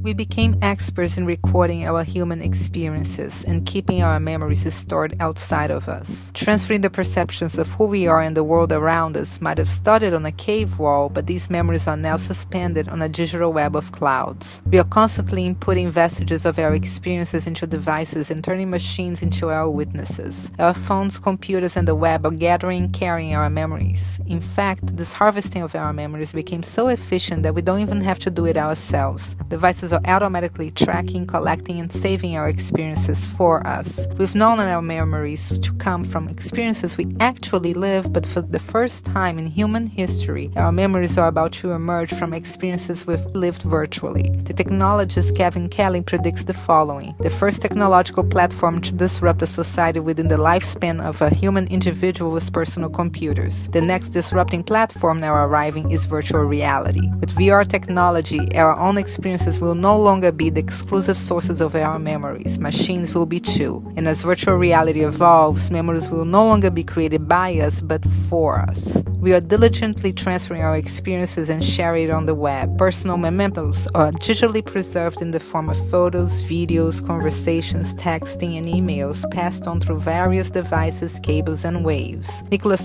We became experts in recording our human experiences and keeping our memories stored outside of us. Transferring the perceptions of who we are and the world around us might have started on a cave wall, but these memories are now suspended on a digital web of clouds. We are constantly inputting vestiges of our experiences into devices and turning machines into our witnesses. Our phones, computers, and the web are gathering and carrying our memories. In fact, this harvesting of our memories became so efficient that we don't even have to do it ourselves. Devices are automatically tracking, collecting, and saving our experiences for us. We've known our memories to come from experiences we actually live, but for the first time in human history, our memories are about to emerge from experiences we've lived virtually. The technologist Kevin Kelly predicts the following: the first technological platform to disrupt a society within the lifespan of a human individual was personal computers. The next disrupting platform now arriving is virtual reality. With VR technology, our own experiences will no longer be the exclusive sources of our memories. Machines will be too. And as virtual reality evolves, memories will no longer be created by us, but for us. We are diligently transferring our experiences and sharing it on the web. Personal mementos are digitally preserved in the form of photos, videos, conversations, texting, and emails passed on through various devices, cables, and waves.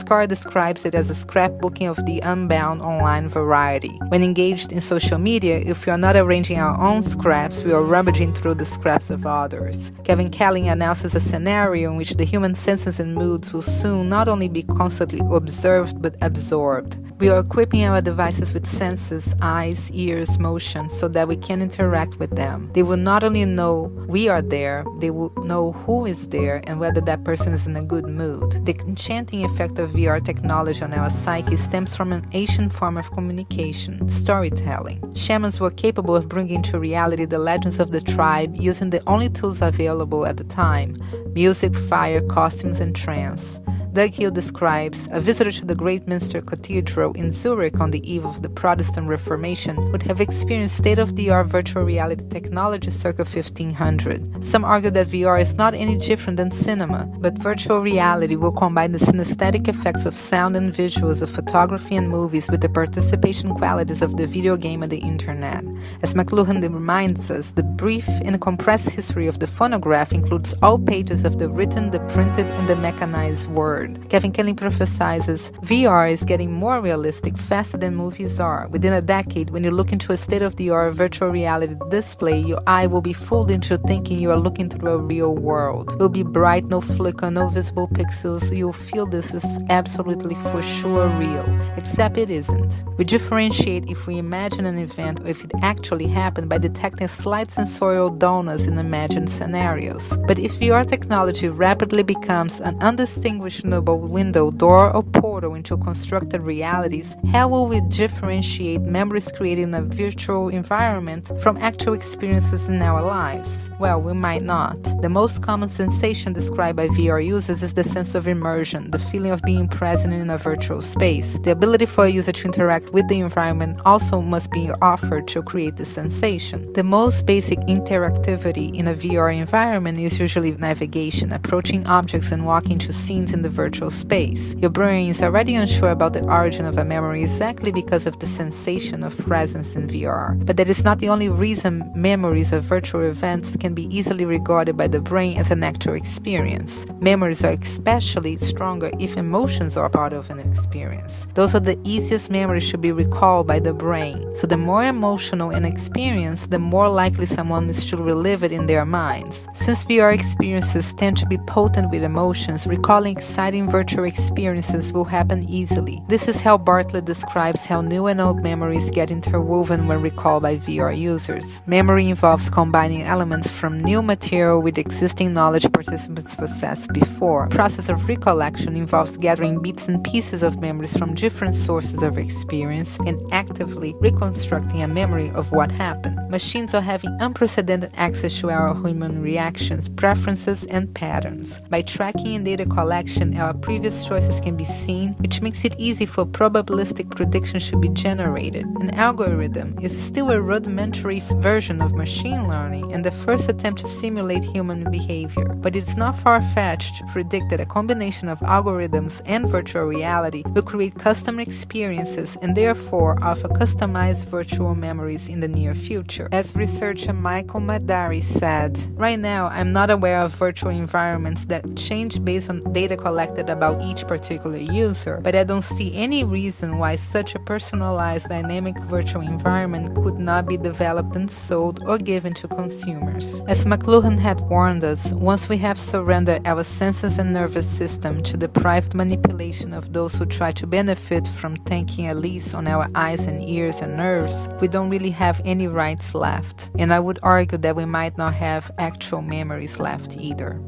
Carr describes it as a scrapbooking of the unbound online variety. When engaged in social media, if we are not arranging our own scraps, we are rummaging through the scraps of others. Kevin Kelly announces a scenario in which the human senses and moods will soon not only be constantly observed but absorbed. We are equipping our devices with senses, eyes, ears, motion, so that we can interact with them. They will not only know we are there, they will know who is there and whether that person is in a good mood. The enchanting effect of VR technology on our psyche stems from an ancient form of communication, storytelling. Shamans were capable of bringing to reality the legends of the tribe using the only tools available at the time: music, fire, costumes, and trance. Doug Hill describes, a visitor to the Great Minster Cathedral in Zurich on the eve of the Protestant Reformation would have experienced state-of-the-art virtual reality technology circa 1500. Some argue that VR is not any different than cinema, but virtual reality will combine the synesthetic effects of sound and visuals of photography and movies with the participation qualities of the video game and the internet. As McLuhan reminds us, the brief and compressed history of the phonograph includes all pages of the written, the printed, and the mechanized word. Kevin Kelly prophesizes, VR is getting more realistic faster than movies are. Within a decade, when you look into a state-of-the-art virtual reality display, your eye will be fooled into thinking you are looking through a real world. It will be bright, no flicker, no visible pixels. You'll feel this is absolutely for sure real, except it isn't. We differentiate if we imagine an event or if it actually happened by detecting slight sensorial dullness in imagined scenarios. But if VR technology rapidly becomes an undistinguishable window, door, or portal into constructed realities, how will we differentiate memories created in a virtual environment from actual experiences in our lives? Well, we might not. The most common sensation described by VR users is the sense of immersion, the feeling of being present in a virtual space. The ability for a user to interact with the environment also must be offered to create the sensation. The most basic interactivity in a VR environment is usually navigation, approaching objects and walking to scenes in the virtual space. Your brain is already unsure about the origin of a memory exactly because of the sensation of presence in VR. But that is not the only reason memories of virtual events can be easily regarded by the brain as an actual experience. Memories are especially stronger if emotions are part of an experience. Those are the easiest memories to be recalled by the brain. So the more emotional an experience, the more likely someone is to relive it in their minds. Since VR experiences tend to be potent with emotions, recalling exciting virtual experiences will happen easily. This is how Bartlett describes how new and old memories get interwoven when recalled by VR users. Memory involves combining elements from new material with existing knowledge participants possessed before. The process of recollection involves gathering bits and pieces of memories from different sources of experience and actively reconstructing a memory of what happened. Machines are having unprecedented access to our human reactions, preferences, and patterns. By tracking and data collection, our previous choices can be seen, which makes it easy for probabilistic predictions to be generated. An algorithm is still a rudimentary version of machine learning and the first attempt to simulate human behavior, but it's not far-fetched to predict that a combination of algorithms and virtual reality will create custom experiences and therefore offer customized virtual memories in the near future. As researcher Michael Madari said, "Right now, I'm not aware of virtual environments that change based on data collected about each particular user, but I don't see any reason why such a personalized dynamic virtual environment could not be developed and sold or given to consumers." As McLuhan had warned us, once we have surrendered our senses and nervous system to the private manipulation of those who try to benefit from taking a lease on our eyes and ears and nerves, we don't really have any rights left. And I would argue that we might not have actual memories left either.